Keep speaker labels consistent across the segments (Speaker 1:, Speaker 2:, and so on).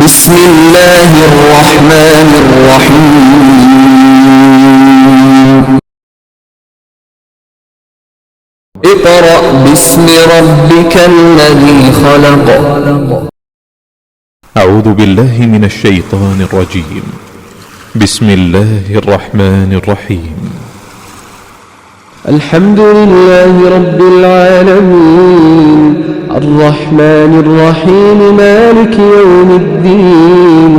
Speaker 1: بسم الله الرحمن الرحيم اقرأ باسم ربك الذي خلق.
Speaker 2: أعوذ بالله من الشيطان الرجيم. بسم الله الرحمن الرحيم.
Speaker 3: الحمد لله رب العالمين الرحمن الرحيم مالك يوم الدين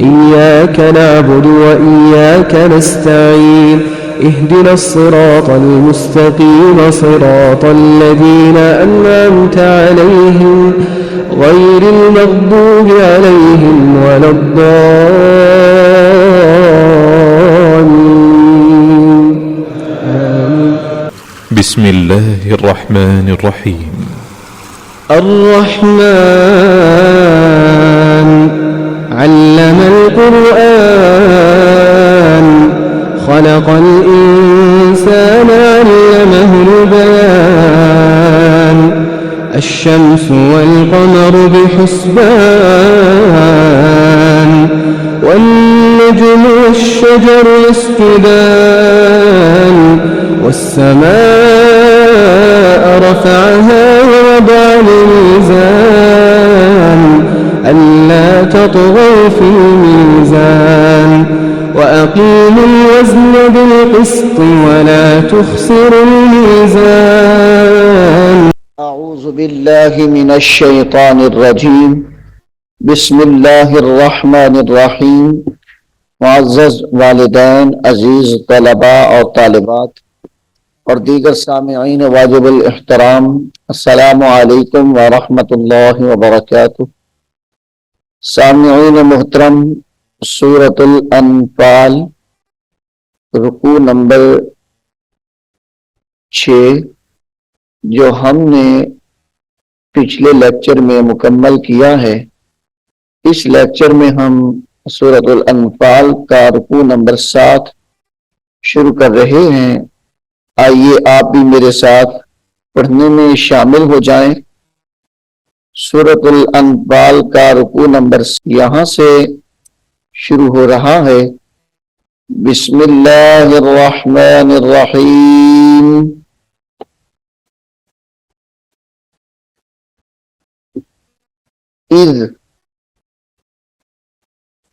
Speaker 3: إياك نعبد وإياك نستعين اهدنا الصراط المستقيم صراط الذين أنعمت عليهم غير المغضوب عليهم ولا الضالين.
Speaker 2: بسم الله الرحمن الرحيم.
Speaker 3: الرحمن علم القرآن خلق الإنسان علمه البيان الشمس والقمر بحسبان والنجم والشجر يسجدان والسماء رفعها ووضع الميزان ألا تطغوا في الميزان وأقيموا الوزن بالقسط ولا تخسروا الميزان.
Speaker 4: أعوذ بالله من الشيطان الرجيم. بسم الله الرحمن الرحيم. मुअज़्ज़ज़ वालिदैन, अजीज़ तलबा और तालिबात और दीगर सामिईन वाजिबुल इहतराम, अस्सलामु अलैकुम व रहमतुल्लाहि व बरकातुहू। सामिईन मुहतरम, सूरतुल अनफाल रुकू नंबर 6 जो हमने पिछले लेक्चर में मुकम्मल किया है, इस लेक्चर में हम सूरतुल अनफाल का रुकू नंबर 7 शुरू कर रहे हैं। आइए आप भी मेरे साथ पढ़ने में शामिल हो जाएं। सूरतुल अनफाल का रुकू नंबर यहां से शुरू हो रहा है। बिस्मिल्लाहिर्रहमानिर्रहीम। इज़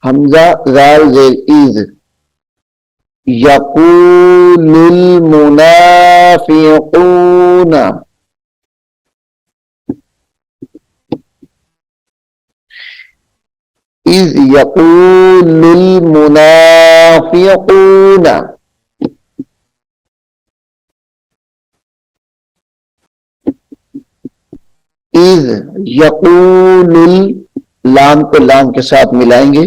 Speaker 4: हमजा ज़ाल ज़ेर इज़ यक़ूलुल मुनाफ़िक़ून इज़ यक़ूलुल मुनाफ़िक़ून इज़ यक़ूलुल लाम को लाम के साथ मिलाएंगे।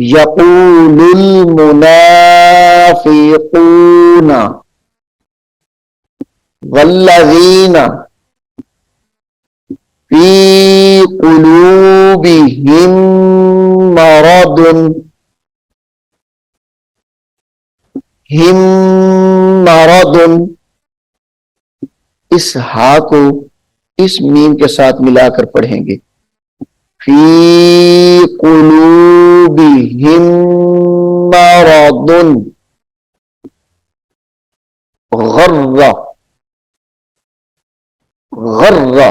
Speaker 4: यक़ूलुल मुनाफ़िक़ून वल्लज़ीना फ़ी क़ुलूबिहिम मरदुन हिम मरदुन, इस हा को इस मीम के साथ मिलाकर पढ़ेंगे। फी क़ुलूबिहिम मरदुन गर्रा गर्रा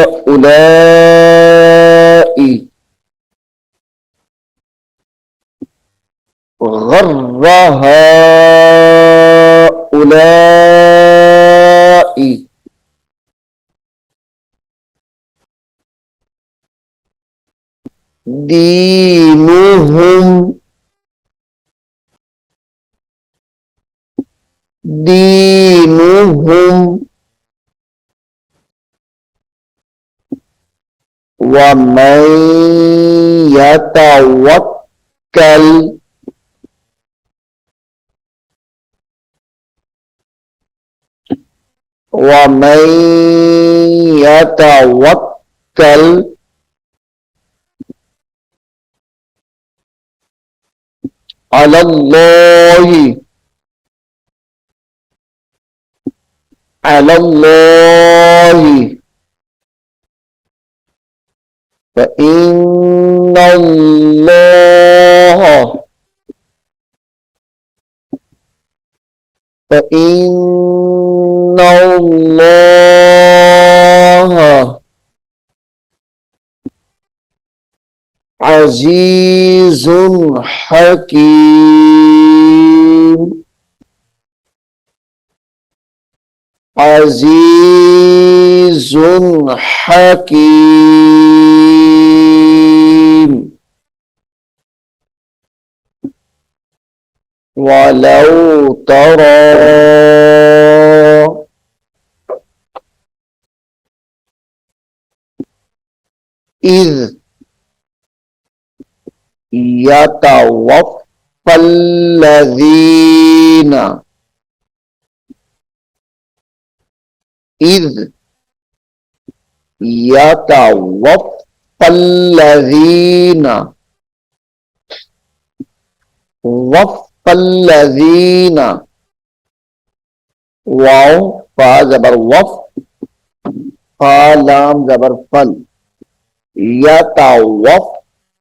Speaker 4: हाउलाई गर्रा हाउलाई दीनुहुम दीनुहुम वमन यतवक्कल वमन यतवक्कल अलल्लाहि अलल्लाहि فإن الله فإن الله عزيز حكيم عزيز حكيم ولو ترى إذ يتوفى الذين إذ يتوفى الذين وفى الذين واو फा जबर वफ फा लाम जबर फल यतवफ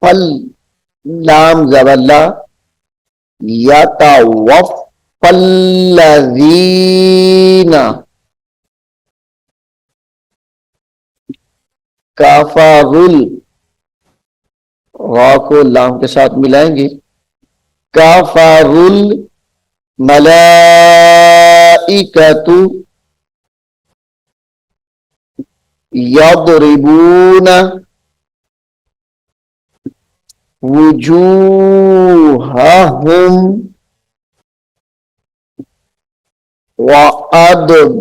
Speaker 4: फल लाम जबर ला यतवफ फल्लज़ीना काफारुल रा को लाम के साथ मिलाएंगे काफारुल मलाइकतु यदरिबून वुजूहहुम व अदबारहुम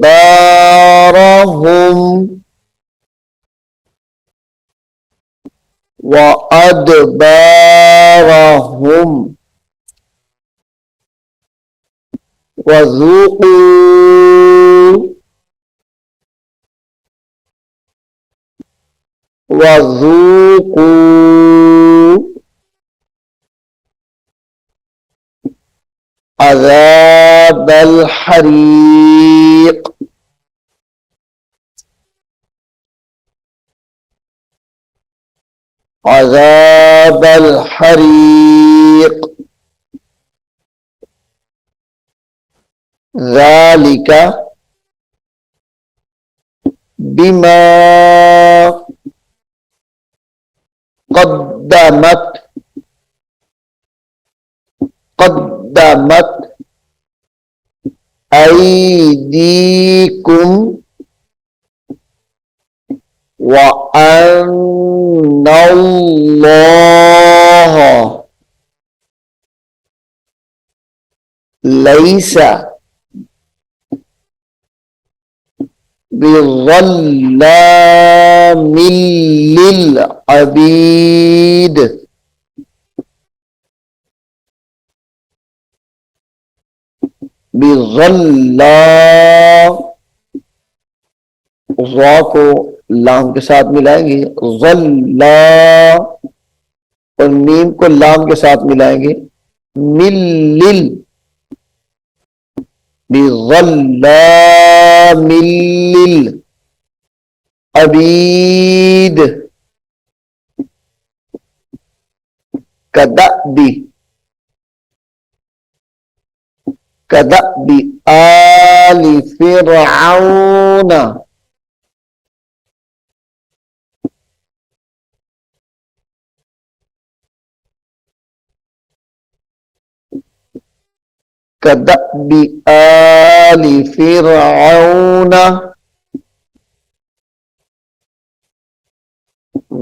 Speaker 4: वज़ूक़ू अज़ाबल हरीक़ अज़ाबल हरीक़ ज़ालिका बिमा क़द्दमत ऐदीकुम व अन्नल्लाह लैसा बिज़ल्लामिल लिल अबीद बिज़ल्ला ज़ा को लाम के साथ मिलाएंगे ज़ल्ला और मीम को लाम के साथ मिलाएंगे मिल्लिल बिज़ल्लामिल अबीद कदअबी आलि फिरऔन कदअबी आलि फिरऔन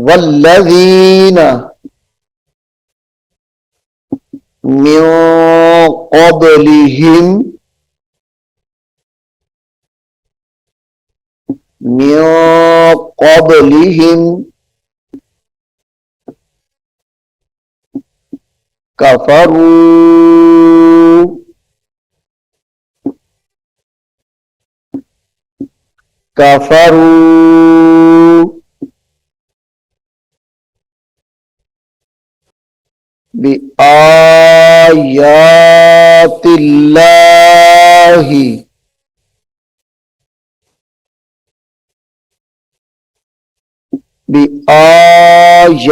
Speaker 4: वल्लज़ीना मिन क़ब्लिहिम कफरू बिआयातिल्लाहि बिआयातिल्लाहि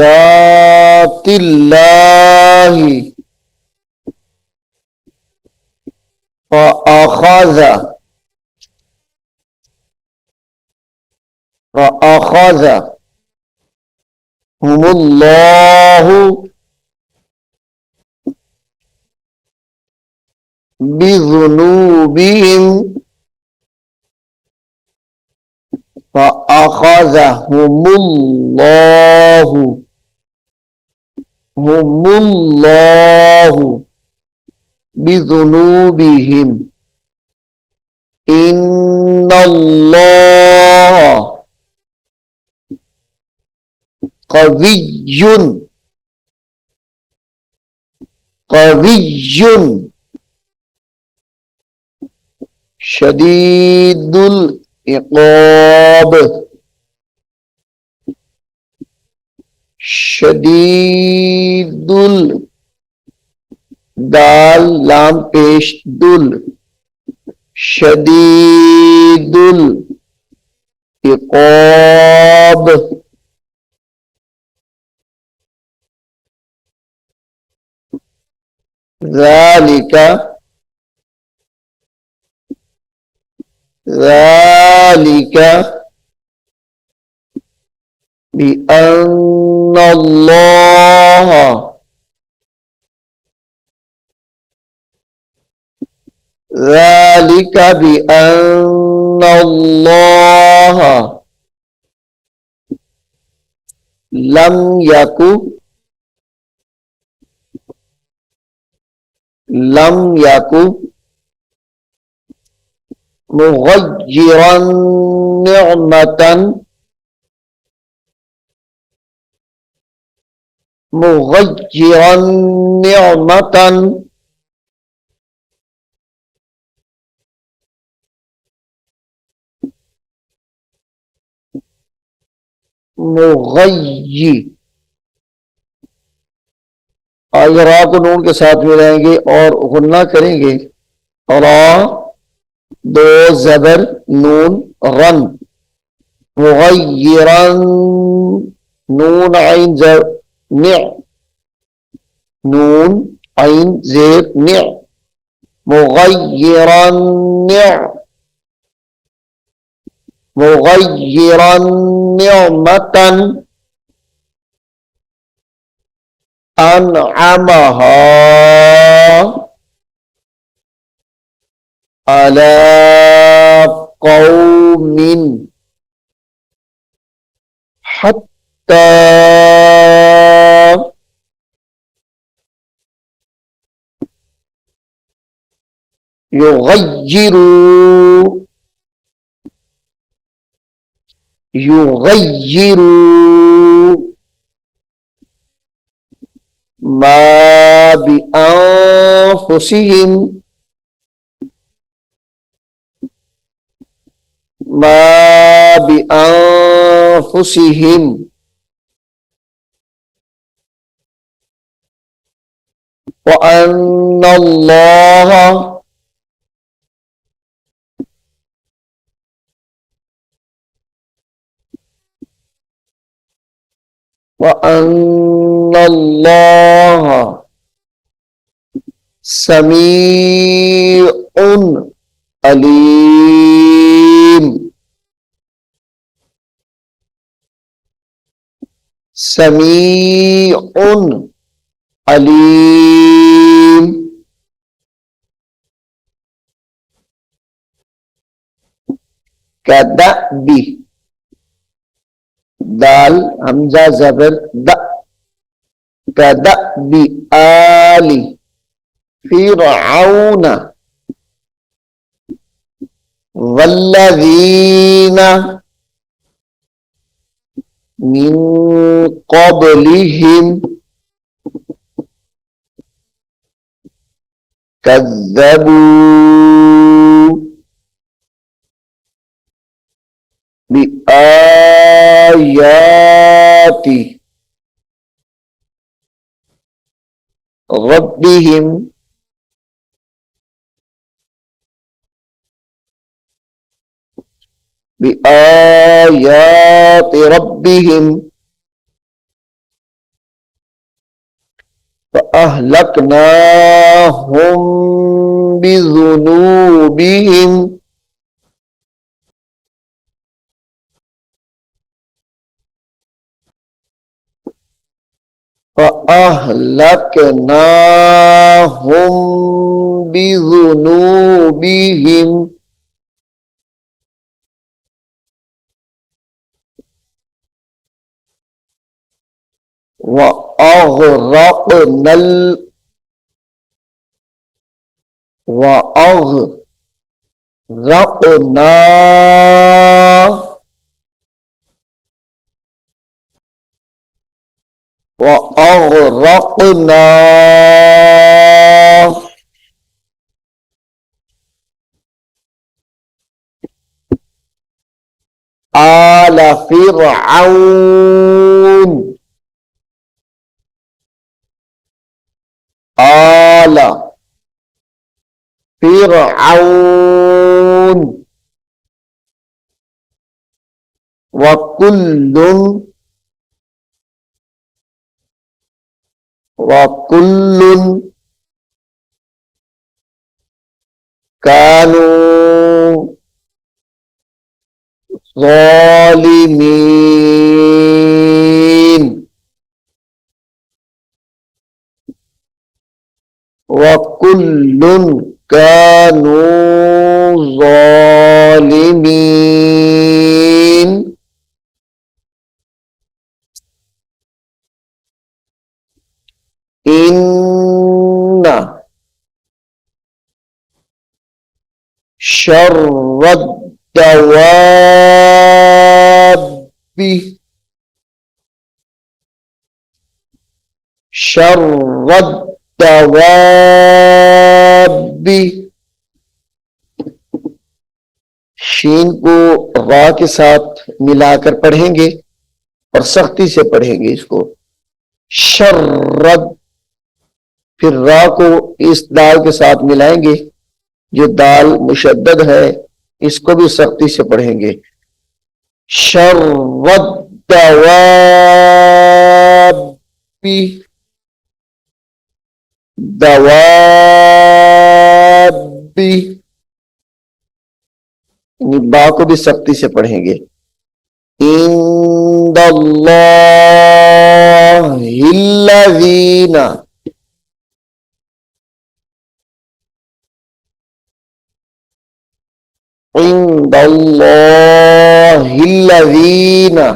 Speaker 4: फअखज़हुमुल्लाहु बिज़ुनूबिहिम फअखज़हुमुल्लाहु हुमुल्लाहु बिज़ुनूबिहिम इन्नल्लाह क़विय्युन क़विय्युन शदीदुल इक़ाब शदीदुल दाल लाम पेश दुल शदीदुल इक़ाब ज़ालिका ज़ालिका बिअन्नल्लाह ذلك بأن الله لم يكن مغيرا نعمة مغيرا نعمة मुग़य्यी आज रा को नून के साथ में रहेंगे और गुन्ना करेंगे। रा दो ज़बर नून रन मुग़य्यिरन नून आइन ज़र नि नून आइन ज़ेर नि मुग़य्यिरन नि मुग़य्यिरन निअमतन अनअमहा अला कौमिन हत्ता युग़य्यिरू युग़य्यिरू मा बिअन्फुसिहिम मा बिअन्फुसिहिम व अन्नल्लाह समीउन अलीम समीउन अलीम कदअबी दाल हमजा ज़बर द कदअबी आली फ़िरऔन वल्लज़ीन मिन क़ब्लिहिम कज़्ज़बू बिआयाति रब्बिहिम बिआयाति रब्बिहिम फअहलकनाहुम बिज़ुनूबिहिम फअहलकनाहुम बिज़ुनूबिहिम वअग़रक़नल वअग़रक़ना वअग़रक़ना आल फ़िरऔन आल फ़िरऔन वकुल्लुन वकुल्लुन कानू ज़ालिमीन वकुल्लुन कानू ज़ालिमीन इन्ना शर्रद्दवाब्बि शर्रद्दवाब्बि शीन को रा के साथ मिलाकर पढ़ेंगे और सख्ती से पढ़ेंगे इसको। शर्रद, फिर रा को इस दाल के साथ मिलाएंगे जो दाल मुशद्दद है, इसको भी सख्ती से पढ़ेंगे। शर्रद्दवाब्बि दवाब्बि, बा को भी सख्ती से पढ़ेंगे। इंदल्लाहिल्लज़ीना, इंदल्लाहिल्लज़ीना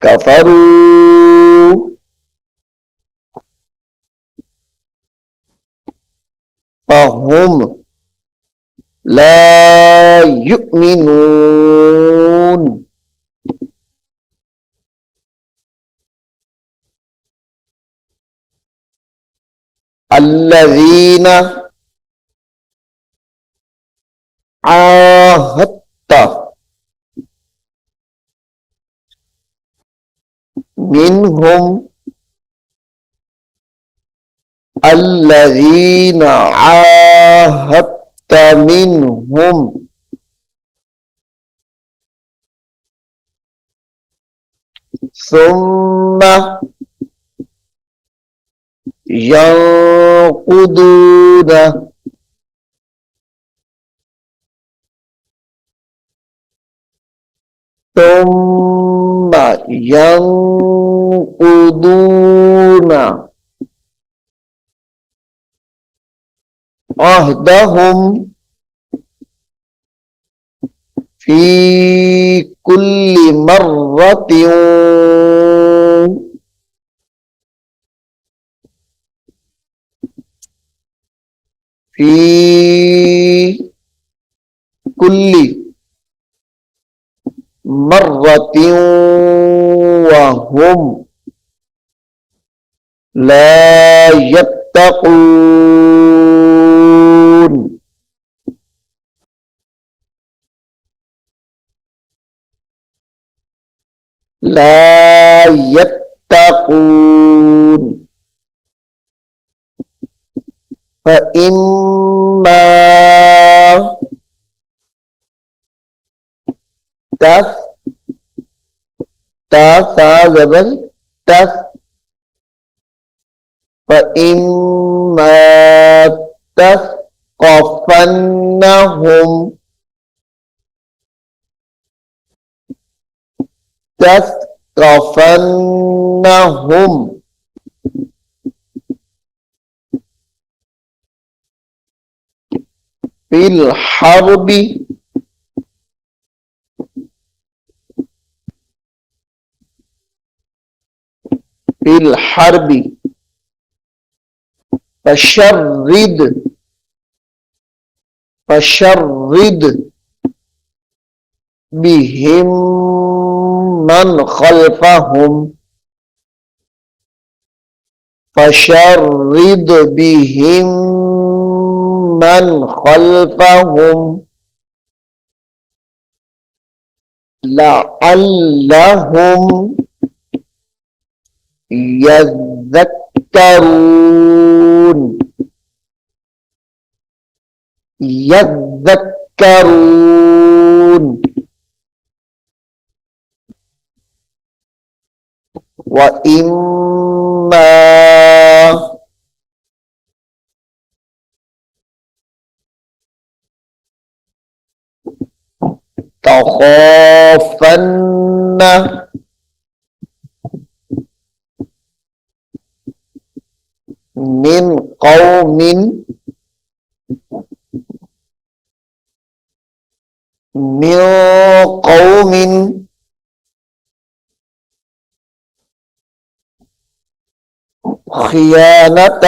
Speaker 4: कफरू फहुम ला युमिनून अल्लज़ीना आहत्ता मिनहुम अल्लज़ीना आहत्ता मिनहुम सुम्मा यंकुदूना सुम्मा यंकुदूना अहदहुम फी कुल्ली मर्रतिन फी कुल्ली मर्रतिन वहुम ला यत्तकून ला यत्तकून فإما تف تا सा जबर तफ فإما تثقفنهم في الحرب فشرد بهم من خلفهم لعلهم يذكرون وإما تخافن من قوم خيانة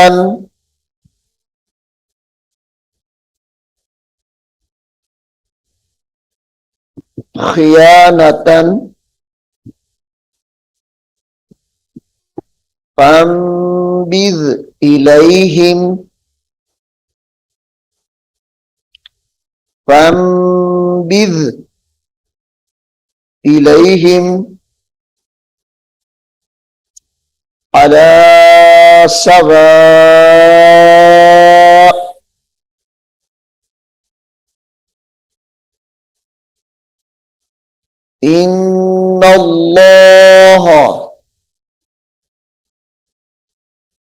Speaker 4: فانبذ إليهم على سواء إن الله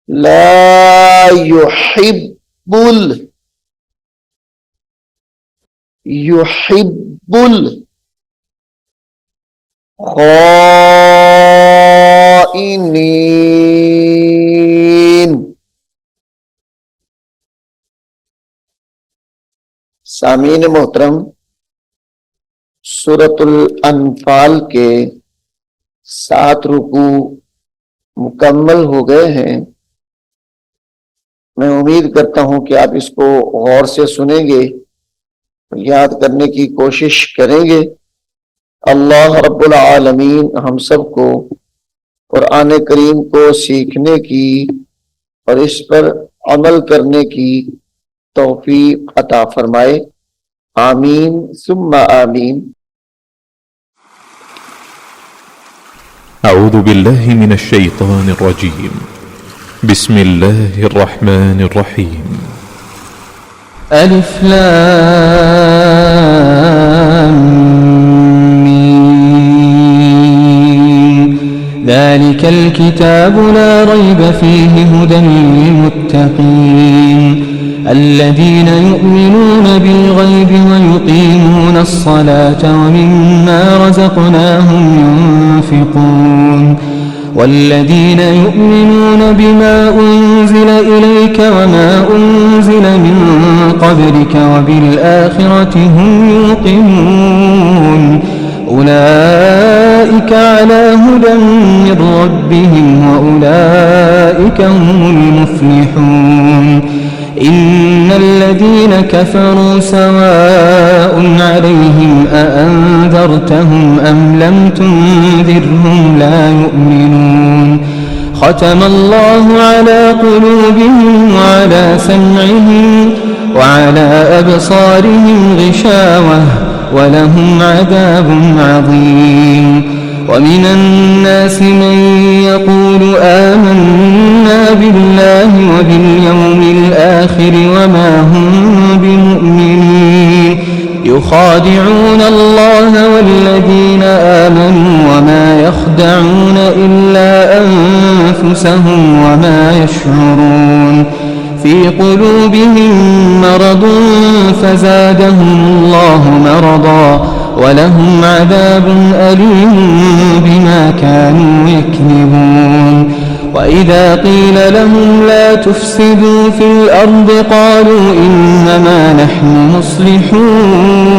Speaker 4: لا يحب الخائنين. सामीन मोहतरम, सूरतुल अनफाल के 7 रुकू मुकम्मल हो गए हैं। मैं उम्मीद करता हूं कि आप इसको गौर से सुनेंगे, याद करने की कोशिश करेंगे। अल्लाह रब्बुल आलमीन हम सबको कुरान करीम को सीखने की और इस पर अमल करने की तौफीक अता फरमाए। आमीन सुम्मा आमीन।
Speaker 2: أعوذ بالله من الشيطان الرجيم. بسم الله الرحمن الرحيم.
Speaker 3: ألف لام ميم. ذلك الكتاب لا ريب فيه هدى للمتقين الذين يؤمنون بالغيب ويقيمون الصلاة ومما رزقناهم ينفقون والذين يؤمنون بما أنزل إليك وما أنزل من قبلك وبالآخرة هم يوقنون أولئك على هدى من ربهم وأولئك هم المفلحون إن الذين كفروا سواء عليهم أأنذرتهم أم لم تنذرهم لا يؤمنون ختم الله على قلوبهم وعلى سمعهم وعلى أبصارهم غشاوة ولهم عذاب عظيم ومن الناس من يقول آمنا بالله وباليوم الآخر وما هم بمؤمنين يخادعون الله والذين آمنوا وما يخدعون إلا أنفسهم وما يشعرون في قلوبهم مرض فزادهم الله مرضا ولهم عذاب أليم بما كانوا يكذبون وإذا قيل لهم لا تفسدوا في الأرض قالوا إنما نحن مصلحون